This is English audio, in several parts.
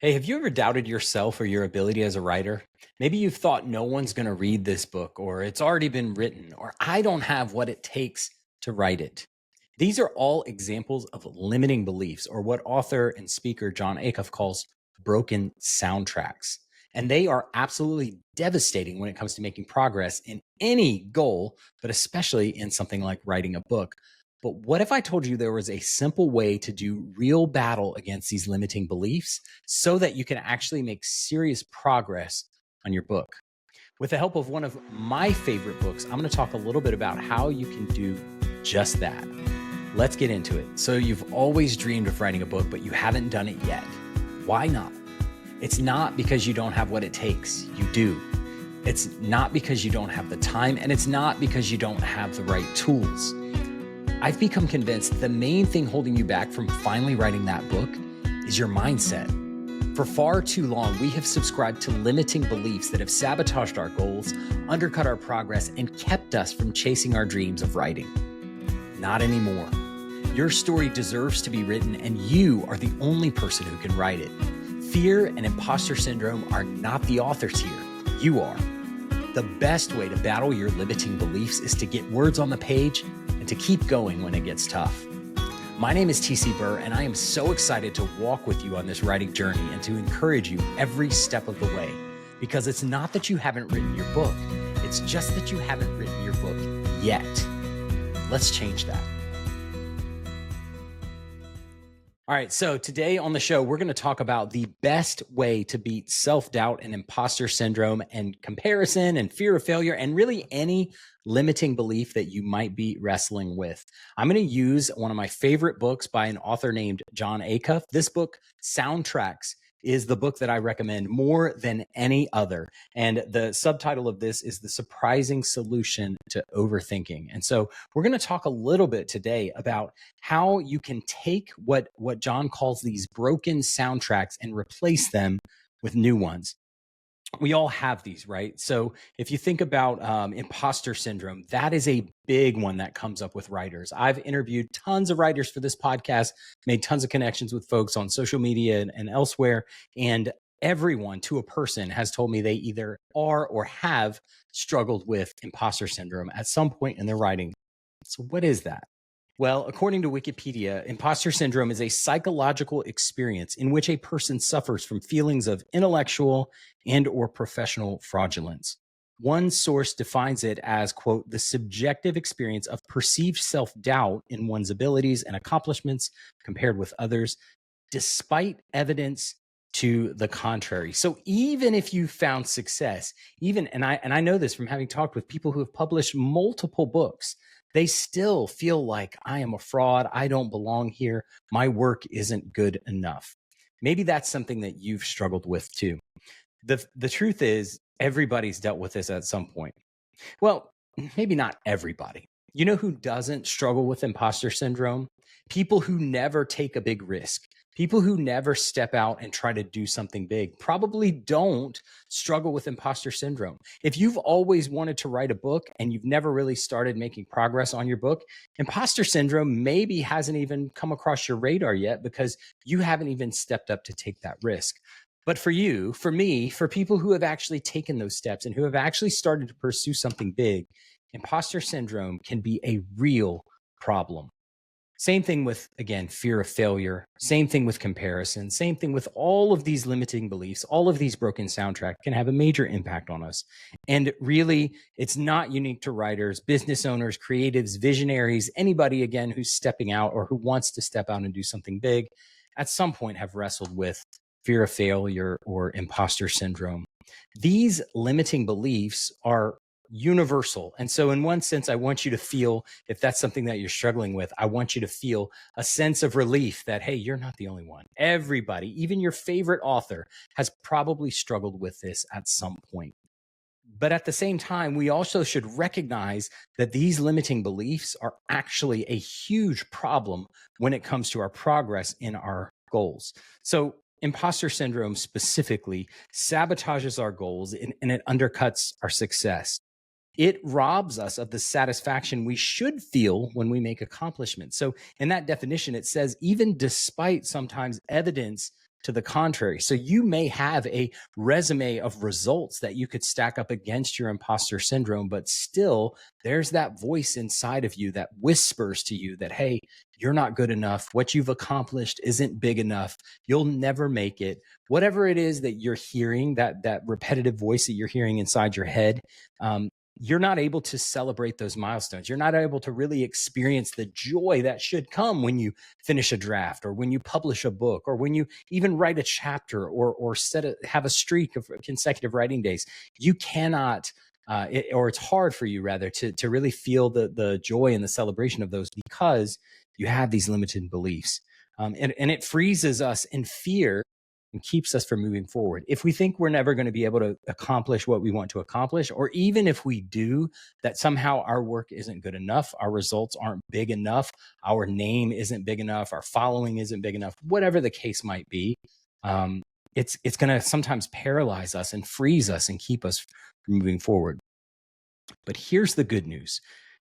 Hey, have you ever doubted yourself or your ability as a writer? Maybe you've thought no one's going to read this book, or it's already been written, or I don't have what it takes to write it. These are all examples of limiting beliefs, or what author and speaker Jon Acuff calls broken soundtracks. And they are absolutely devastating when it comes to making progress in any goal, but especially in something like writing a book. But what if I told you there was a simple way to do real battle against these limiting beliefs so that you can actually make serious progress on your book? With the help of one of my favorite books, I'm going to talk a little bit about how you can do just that. Let's get into it. So, you've always dreamed of writing a book, but you haven't done it yet. Why not? It's not because you don't have what it takes. You do. It's not because you don't have the time, and it's not because you don't have the right tools. I've become convinced the main thing holding you back from finally writing that book is your mindset. For far too long, we have subscribed to limiting beliefs that have sabotaged our goals, undercut our progress, and kept us from chasing our dreams of writing. Not anymore. Your story deserves to be written, and you are the only person who can write it. Fear and imposter syndrome are not the authors here. You are. The best way to battle your limiting beliefs is to get words on the page and to keep going when it gets tough. My name is TC Burr, and I am so excited to walk with you on this writing journey and to encourage you every step of the way. Because it's not that you haven't written your book, it's just that you haven't written your book yet. Let's change that. All right, so today on the show, we're going to talk about the best way to beat self-doubt and imposter syndrome and comparison and fear of failure and really any limiting belief that you might be wrestling with. I'm going to use one of my favorite books by an author named Jon Acuff. This book, Soundtracks, is the book that I recommend more than any other. And the subtitle of this is The Surprising Solution to Overthinking. And so we're going to talk a little bit today about how you can take what Jon calls these broken soundtracks and replace them with new ones. We all have these, right? So if you think about imposter syndrome, that is a big one that comes up with writers. I've interviewed tons of writers for this podcast, made tons of connections with folks on social media and elsewhere. And everyone to a person has told me they either are or have struggled with imposter syndrome at some point in their writing. So what is that? Well, according to Wikipedia, imposter syndrome is a psychological experience in which a person suffers from feelings of intellectual and or professional fraudulence. One source defines it as, quote, the subjective experience of perceived self-doubt in one's abilities and accomplishments compared with others, despite evidence to the contrary. So even if you found success, and I know this from having talked with people who have published multiple books, they still feel like I am a fraud. I don't belong here. My work isn't good enough. Maybe that's something that you've struggled with too. The truth is, everybody's dealt with this at some point. Well, maybe not everybody. You know who doesn't struggle with imposter syndrome? People who never take a big risk. People who never step out and try to do something big probably don't struggle with imposter syndrome. If you've always wanted to write a book and you've never really started making progress on your book, imposter syndrome maybe hasn't even come across your radar yet because you haven't even stepped up to take that risk. But for you, for me, for people who have actually taken those steps and who have actually started to pursue something big, imposter syndrome can be a real problem. Same thing with, again, fear of failure. Same thing with comparison. Same thing with all of these limiting beliefs. All of these broken soundtracks can have a major impact on us. And really, it's not unique to writers, business owners, creatives, visionaries, anybody, again, who's stepping out or who wants to step out and do something big, at some point have wrestled with fear of failure or imposter syndrome. These limiting beliefs are universal. And so in one sense, I want you to feel, if that's something that you're struggling with, I want you to feel a sense of relief that, hey, you're not the only one. Everybody, even your favorite author, has probably struggled with this at some point. But at the same time, we also should recognize that these limiting beliefs are actually a huge problem when it comes to our progress in our goals. So imposter syndrome specifically sabotages our goals and it undercuts our success. It robs us of the satisfaction we should feel when we make accomplishments. So in that definition, it says, even despite sometimes evidence to the contrary. So you may have a resume of results that you could stack up against your imposter syndrome, but still there's that voice inside of you that whispers to you that, hey, you're not good enough. What you've accomplished isn't big enough. You'll never make it. Whatever it is that you're hearing, that repetitive voice that you're hearing inside your head, you're not able to celebrate those milestones. You're not able to really experience the joy that should come when you finish a draft, or when you publish a book, or when you even write a chapter, or have a streak of consecutive writing days. You cannot, or it's hard for you rather to really feel the joy and the celebration of those, because you have these limited beliefs. And it freezes us in fear and keeps us from moving forward. If we think we're never going to be able to accomplish what we want to accomplish, or even if we do, that somehow our work isn't good enough, our results aren't big enough, our name isn't big enough, our following isn't big enough, whatever the case might be, it's going to sometimes paralyze us and freeze us and keep us from moving forward. But here's the good news.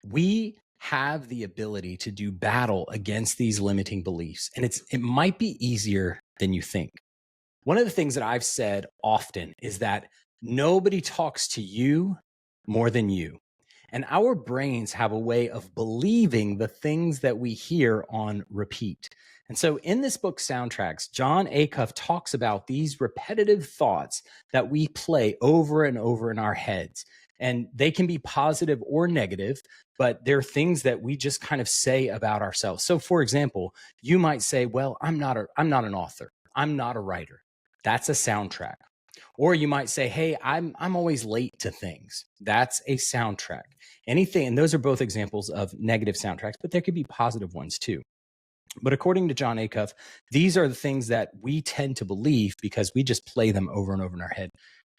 We have the ability to do battle against these limiting beliefs, and it might be easier than you think. One of the things that I've said often is that nobody talks to you more than you. And our brains have a way of believing the things that we hear on repeat. And so in this book, Soundtracks, Jon Acuff talks about these repetitive thoughts that we play over and over in our heads. And they can be positive or negative, but they're things that we just kind of say about ourselves. So for example, you might say, well, I'm not an author. I'm not a writer. That's a soundtrack. Or you might say, hey, I'm always late to things. That's a soundtrack. Anything, and those are both examples of negative soundtracks, but there could be positive ones too. But according to Jon Acuff, these are the things that we tend to believe because we just play them over and over in our head.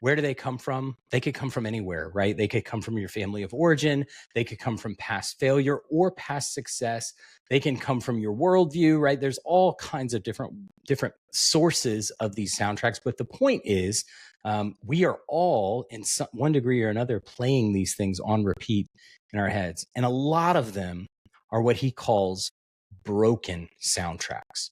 Where do they come from? They could come from anywhere, right? They could come from your family of origin. They could come from past failure or past success. They can come from your worldview, right? There's all kinds of different sources of these soundtracks. But the point is, we are all in one degree or another playing these things on repeat in our heads. And a lot of them are what he calls broken soundtracks.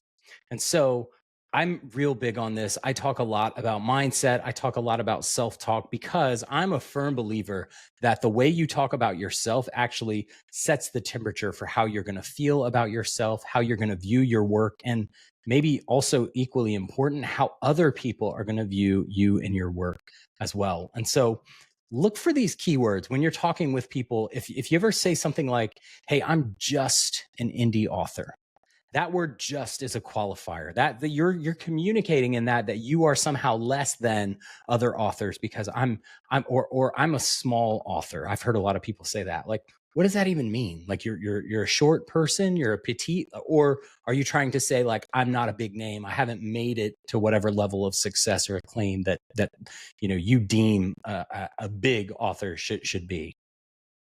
And so I'm real big on this. I talk a lot about mindset. I talk a lot about self-talk because I'm a firm believer that the way you talk about yourself actually sets the temperature for how you're going to feel about yourself, how you're going to view your work, and maybe also equally important, how other people are going to view you and your work as well. And so look for these keywords when you're talking with people. If you ever say something like, hey, I'm just an indie author, that word "just" is a qualifier. That you're communicating in that you are somehow less than other authors because I'm a small author. I've heard a lot of people say that. Like, what does that even mean? Like you're a short person, you're a petite, or are you trying to say like I'm not a big name? I haven't made it to whatever level of success or acclaim that you deem a big author should be.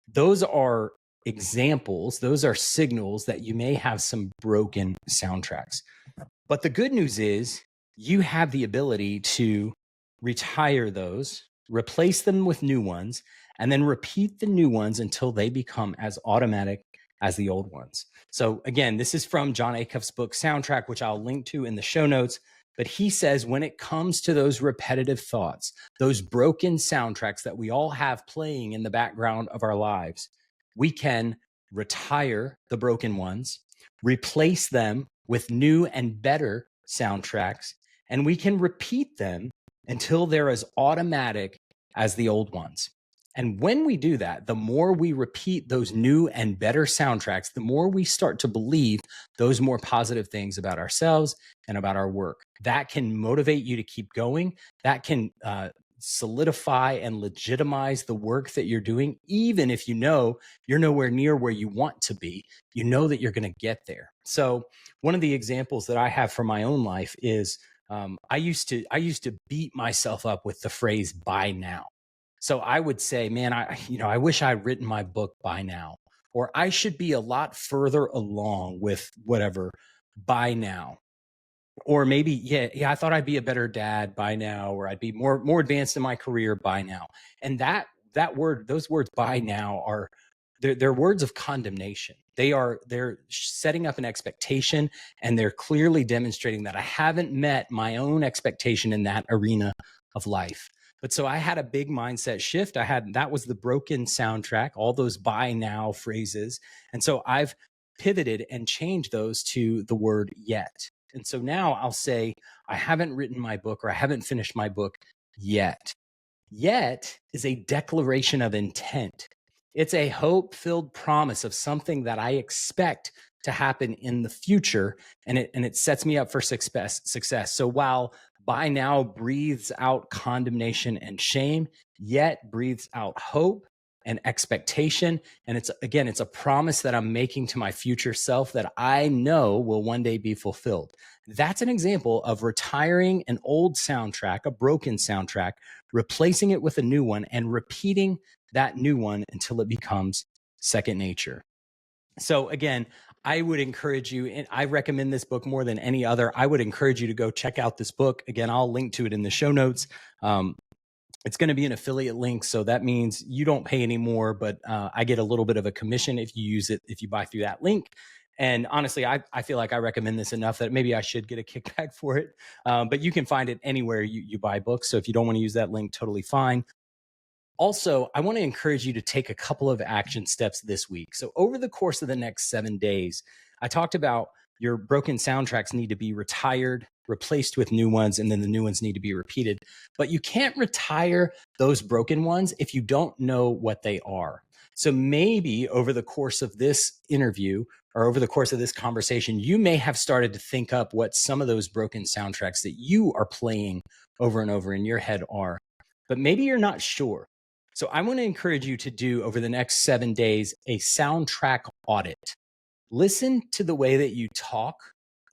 Those are examples, those are signals that you may have some broken soundtracks. But the good news is you have the ability to retire those, replace them with new ones, and then repeat the new ones until they become as automatic as the old ones. So again, this is from Jon Acuff's book, Soundtrack, which I'll link to in the show notes. But he says when it comes to those repetitive thoughts, those broken soundtracks that we all have playing in the background of our lives, we can retire the broken ones, replace them with new and better soundtracks, and we can repeat them until they're as automatic as the old ones. And when we do that, the more we repeat those new and better soundtracks, the more we start to believe those more positive things about ourselves and about our work. That can motivate you to keep going. That can solidify and legitimize the work that you're doing, even if you know you're nowhere near where you want to be. You know that you're going to get there. So one of the examples that I have from my own life is I used to beat myself up with the phrase "by now." So I would say, man, I wish I'd written my book by now, or I should be a lot further along with whatever by now. Or maybe, yeah, I thought I'd be a better dad by now, or I'd be more advanced in my career by now. And those words "by now" are they're words of condemnation. They're setting up an expectation, and they're clearly demonstrating that I haven't met my own expectation in that arena of life. But so I had a big mindset shift. That was the broken soundtrack, all those buy now phrases. And so I've pivoted and changed those to the word yet. And so now I'll say, I haven't written my book, or I haven't finished my book yet. Yet is a declaration of intent. It's a hope-filled promise of something that I expect to happen in the future, and it sets me up for success. So while by now breathes out condemnation and shame, yet breathes out hope and expectation. And it's a promise that I'm making to my future self that I know will one day be fulfilled. That's an example of retiring an old soundtrack, a broken soundtrack, replacing it with a new one, and repeating that new one until it becomes second nature. So again, I would encourage you, and I recommend this book more than any other. I would encourage you to go check out this book. Again, I'll link to it in the show notes. It's going to be an affiliate link, so that means you don't pay any more, but I get a little bit of a commission if you use it, if you buy through that link. And honestly, I feel like I recommend this enough that maybe I should get a kickback for it. But you can find it anywhere you buy books. So if you don't want to use that link, totally fine. Also, I want to encourage you to take a couple of action steps this week. So over the course of the next 7 days, I talked about your broken soundtracks need to be retired, replaced with new ones, and then the new ones need to be repeated. But you can't retire those broken ones if you don't know what they are. So maybe over the course of this interview, or over the course of this conversation, you may have started to think up what some of those broken soundtracks that you are playing over and over in your head are. But maybe you're not sure. So I want to encourage you to do, over the next 7 days, a soundtrack audit. Listen to the way that you talk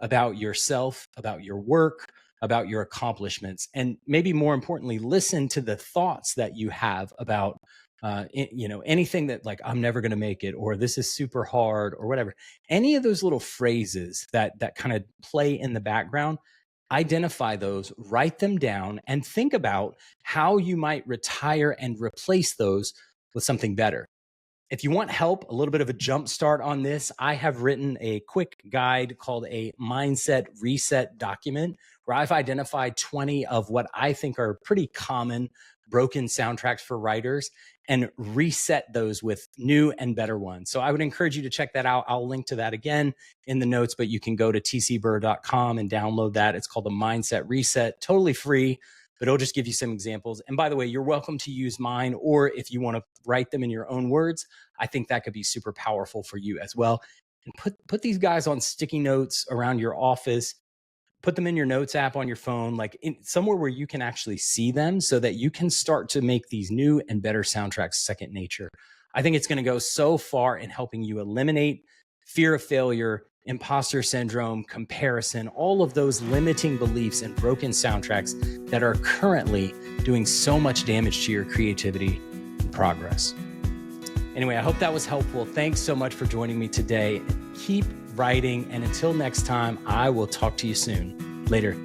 about yourself, about your work, about your accomplishments, and maybe more importantly, listen to the thoughts that you have about anything that, like, I'm never going to make it, or this is super hard, or whatever. Any of those little phrases that kind of play in the background, identify those, write them down, and think about how you might retire and replace those with something better. If you want help, a little bit of a jump start on this, I have written a quick guide called a mindset reset document, where I've identified 20 of what I think are pretty common broken soundtracks for writers, and reset those with new and better ones. So I would encourage you to check that out. I'll link to that again in the notes, but you can go to tcburr.com and download that. It's called the Mindset Reset, totally free, but it'll just give you some examples. And by the way, you're welcome to use mine, or if you want to write them in your own words, I think that could be super powerful for you as well. And put these guys on sticky notes around your office. Put them in your notes app on your phone, like somewhere where you can actually see them, so that you can start to make these new and better soundtracks second nature. I think it's going to go so far in helping you eliminate fear of failure, imposter syndrome, comparison, all of those limiting beliefs and broken soundtracks that are currently doing so much damage to your creativity and progress. Anyway, I hope that was helpful. Thanks so much for joining me today. Keep writing, and until next time, I will talk to you soon. Later.